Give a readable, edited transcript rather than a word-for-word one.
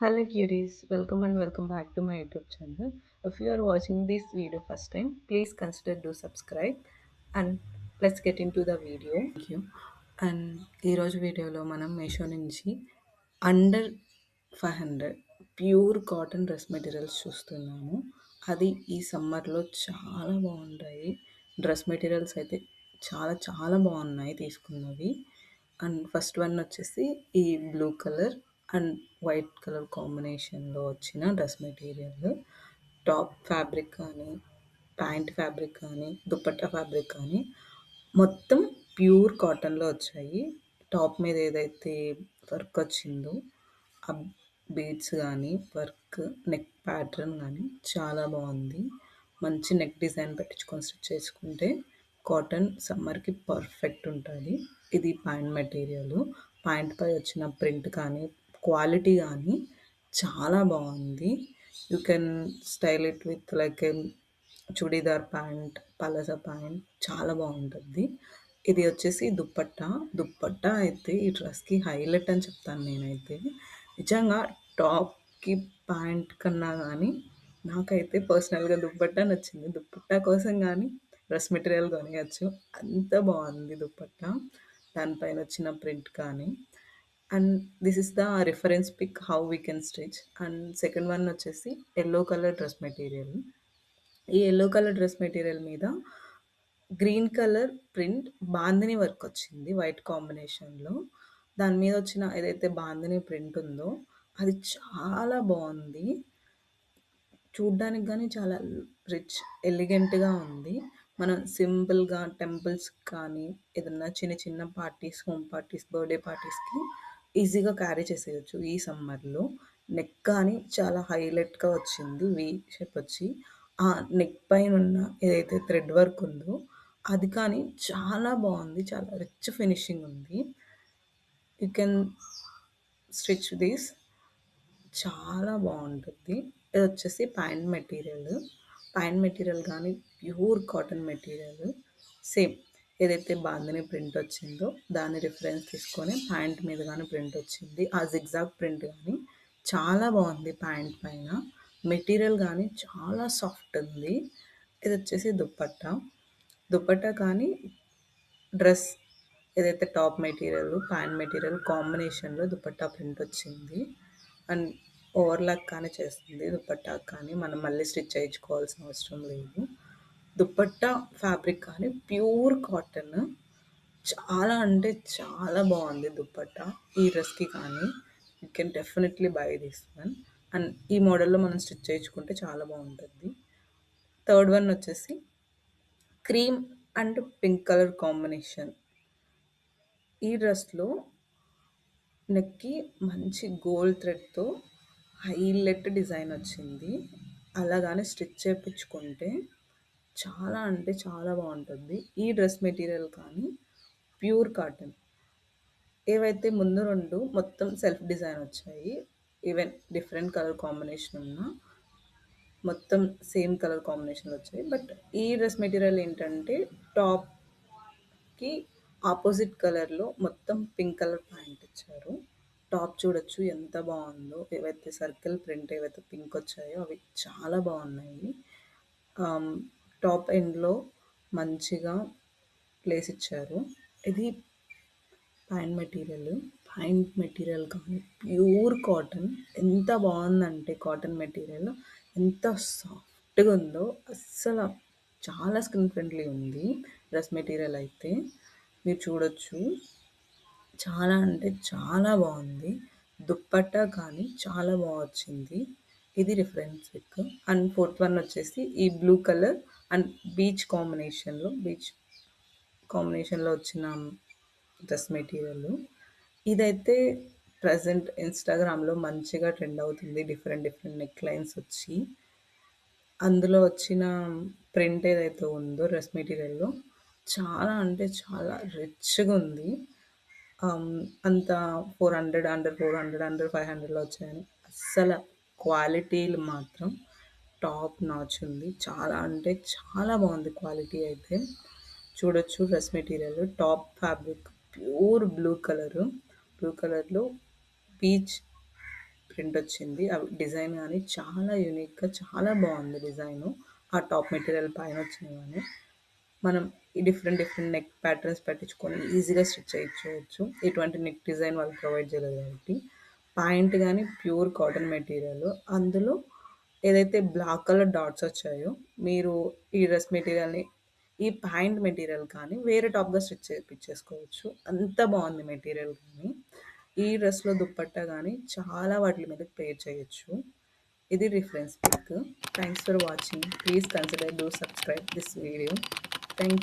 Hello cuties, welcome and welcome back to my YouTube channel. If you are watching this video first time, please consider to subscribe and let's get into the video. Thank you. And ఈరోజు వీడియోలో మనం మీషో నుంచి under 500 pure cotton dress materials చూస్తున్నాము. అది ఈ సమ్మర్లో చాలా బాగుంటాయి. డ్రెస్ మెటీరియల్స్ అయితే చాలా చాలా బాగున్నాయి తీసుకున్నవి. అండ్ ఫస్ట్ వన్ వచ్చేసి ఈ blue colour and white colour కాంబినేషన్‌లో వచ్చిన డ్రెస్ మెటీరియల్. టాప్ ఫ్యాబ్రిక్ కానీ, ప్యాంట్ ఫ్యాబ్రిక్ కానీ, దుపట్టా ఫ్యాబ్రిక్ కానీ మొత్తం ప్యూర్ కాటన్‌లో వచ్చాయి. టాప్ మీద ఏదైతే వర్క్ వచ్చిందో ఆ బీడ్స్ గానీ, వర్క్, నెక్ ప్యాటర్న్ గానీ చాలా బావుంది. మంచి నెక్ డిజైన్ పెట్టించుకొని స్టిచ్ చేసుకుంటే కాటన్ సమ్మర్‌కి పర్ఫెక్ట్ ఉంటది. ఇది ప్యాంట్ మెటీరియలు. ప్యాంట్‌పై వచ్చిన ప్రింట్ కానీ, క్వాలిటీ గానీ చాలా బావుంది. You can style it with like A churidar pant, palazzo pant చాలా బావుంటది. ఇది వచ్చేసి దుపట్టా. దుపట్టా అయితే ఈ డ్రెస్‌కి హైలైట్ అని చెప్తాను నేనైతే. నిజంగా టాప్‌కి, ప్యాంట్ కన్నా గానీ నాకైతే పర్సనల్‌గా దుపట్టా నచ్చింది. దుపట్టా కోసం గానీ డ్రెస్ మెటీరియల్ కొనియొచ్చు. అంత బావుంది దుపట్టా. దానిపైన వచ్చిన ప్రింట్ కానీ. And this is the reference pic how we can stitch. And second one వచ్చేసి యెల్లో కలర్ డ్రెస్ మెటీరియల్. ఈ యెల్లో కలర్ డ్రెస్ మెటీరియల్ మీద green colour print bandhani work వచ్చింది వైట్ కాంబినేషన్‌లో. దాని మీద వచ్చిన ఏదైతే బాందిని ప్రింట్ ఉందో అది చాలా బావుంది. చూడ్డానికి గానీ చాలా రిచ్, ఎలిగెంట్‌గా ఉంది. మనం సింపుల్‌గా టెంపుల్స్‌కి కానీ, ఏదన్నా చిన్న చిన్న పార్టీస్, హోమ్ పార్టీస్, బర్త్‌డే పార్టీస్‌కి ఈజీగా క్యారీ చేసేయొచ్చు ఈ సమ్మర్‌లో. నెక్ కానీ చాలా హైలైట్‌గా వచ్చింది. వి షేప్ వచ్చి, ఆ నెక్ పైనున్న ఏదైతే థ్రెడ్ వర్క్ ఉందో, అది కానీ చాలా బావుంది. చాలా రిచ్ ఫినిషింగ్ ఉంది. You can stitch this. చాలా బావుంటది. ఇదొచ్చేసి ప్యాంట్ మెటీరియల్. ప్యాంట్ మెటీరియల్ గానీ ప్యూర్ కాటన్ మెటీరియల్. సేమ్ ఏదైతే బాందిని ప్రింట్ వచ్చిందో దాన్ని రిఫరెన్స్ తీసుకొని ప్యాంట్ మీద గానీ ప్రింట్ వచ్చింది. ఆ జిగ్‌జాగ్ ప్రింట్ గానీ చాలా బావుంది ప్యాంట్ పైన. మెటీరియల్ గానీ చాలా సాఫ్ట్ ఉంది. ఇదొచ్చేసి దుపట్టా. దుపట్టా కానీ డ్రెస్ ఏదైతే టాప్ మెటీరియల్, ప్యాంట్ మెటీరియల్ కాంబినేషన్‌లో దుపట్టా ప్రింట్ వచ్చింది. అండ్ ఓవర్‌లాక్ కానీ చేస్తుంది దుపట్టాకి కానీ. మనం మళ్ళీ స్టిచ్ చేయించుకోవాల్సిన అవసరం లేదు. దుపట్టా ఫ్యాబ్రిక్ కానీ ప్యూర్ కాటన్. చాలా అంటే చాలా బావుంది దుపట్టా. ఈ డ్రెస్‌కి కానీ. You can definitely by this one. And ఈ మోడల్‌లో మనం స్టిచ్ చేయించుకుంటే చాలా బావుంటది. థర్డ్ వన్ వచ్చేసి cream and pink colour combination. ఈ డ్రెస్‌లో నెక్‌కి మంచి గోల్డ్ థ్రెడ్‌తో హైలైట్ డిజైన్ వచ్చింది. అలా గాని స్టిచ్ చేపించుకుంటే చాలా అంటే చాలా బావుంటుంది. ఈ డ్రెస్ మెటీరియల్ కానీ ప్యూర్ కాటన్. ఏవైతే ముందు 2 మొత్తం సెల్ఫ్ డిజైన్ వచ్చాయి. ఈవెన్ డిఫరెంట్ కలర్ కాంబినేషన్ ఉన్నా మొత్తం సేమ్ కలర్ కాంబినేషన్‌లో వచ్చాయి. బట్ ఈ డ్రెస్ మెటీరియల్ ఏంటంటే టాప్‌కి ఆపోజిట్ కలర్‌లో మొత్తం పింక్ కలర్ ప్యాంట్ ఇచ్చారు. టాప్ చూడొచ్చు ఎంత బావుందో. ఏవైతే సర్కిల్ ప్రింట్ ఏవైతే పింక్ వచ్చాయో అవి చాలా బావున్నాయి. ఆహ్, టాప్ ఎండ్‌లో మంచిగా ప్లేస్ ఇచ్చారు. ఇది ప్యాంట్ మెటీరియల్. ప్యాంట్ మెటీరియల్ కానీ ప్యూర్ కాటన్. ఎంత బావుందంటే కాటన్ మెటీరియల్ ఎంత సాఫ్ట్‌గా ఉందో అస్సల చాలా స్కిన్ ఫ్రెండ్లీ ఉంది. డ్రెస్ మెటీరియల్ అయితే మీరు చూడొచ్చు. చాలా అంటే చాలా బావుంది. దుప్పట్టా కానీ చాలా వచ్చింది. ఇది reference pic. And fourth one వచ్చేసి ఈ బ్లూ కలర్ అండ్ బీచ్ కాంబినేషన్‌లో వచ్చిన డ్రెస్ మెటీరియల్. ఇదైతే ప్రెజెంట్ ఇన్‌స్టాగ్రామ్‌లో మంచిగా ట్రెండ్ అవుతుంది. డిఫరెంట్ డిఫరెంట్ నెక్ లైన్స్ వచ్చి, అందులో వచ్చిన ప్రింట్ ఏదైతే ఉందో డ్రెస్ మెటీరియల్‌లో చాలా అంటే చాలా రిచ్‌గా ఉంది. ఆహ్, అంత 400 అండర్ 400, అండర్ 500లో వచ్చాయని అస్సల క్వాలిటీలు మాత్రం టాప్ నాచ్ ఉంది. చాలా అంటే చాలా బావుంది క్వాలిటీ అయితే. చూడొచ్చు dress material. Top fabric pure blue colour. Blue కలర్‌లో పీచ్ ప్రింట్ వచ్చింది. ఆ డిజైన్ గానీ చాలా యూనిక్‌గా చాలా బావుంది డిజైను. ఆ టాప్ మెటీరియల్ పైన వచ్చినయి గానీ. మనం ఈ డిఫరెంట్ డిఫరెంట్ నెక్ ప్యాటర్న్స్ పెట్టించుకొని ఈజీగా స్టిచ్ చేయించుకోవచ్చు. ఎటువంటి నెక్ డిజైన్ వాళ్ళు ప్రొవైడ్ చేయలేదు కాబట్టి. ప్యాంట్ గానీ ప్యూర్ కాటన్ మెటీరియల్. అందులో ఏదైతే బ్లాక్ కలర్ డాట్స్ వచ్చాయో, మీరు ఈ డ్రెస్ మెటీరియల్‌ని ఈ ప్యాంట్ మెటీరియల్ కానీ వేరే టాప్‌గా స్టిచ్ చేపిచ్చేసుకోవచ్చు. అంత బావుంది మెటీరియల్ గానీ. ఈ డ్రెస్‌లో దుపట్టా గానీ చాలా వాటిల మీద పేర్ చేయొచ్చు. ఇది reference pic. Thanks for watching. Please consider do subscribe this video. Thank you.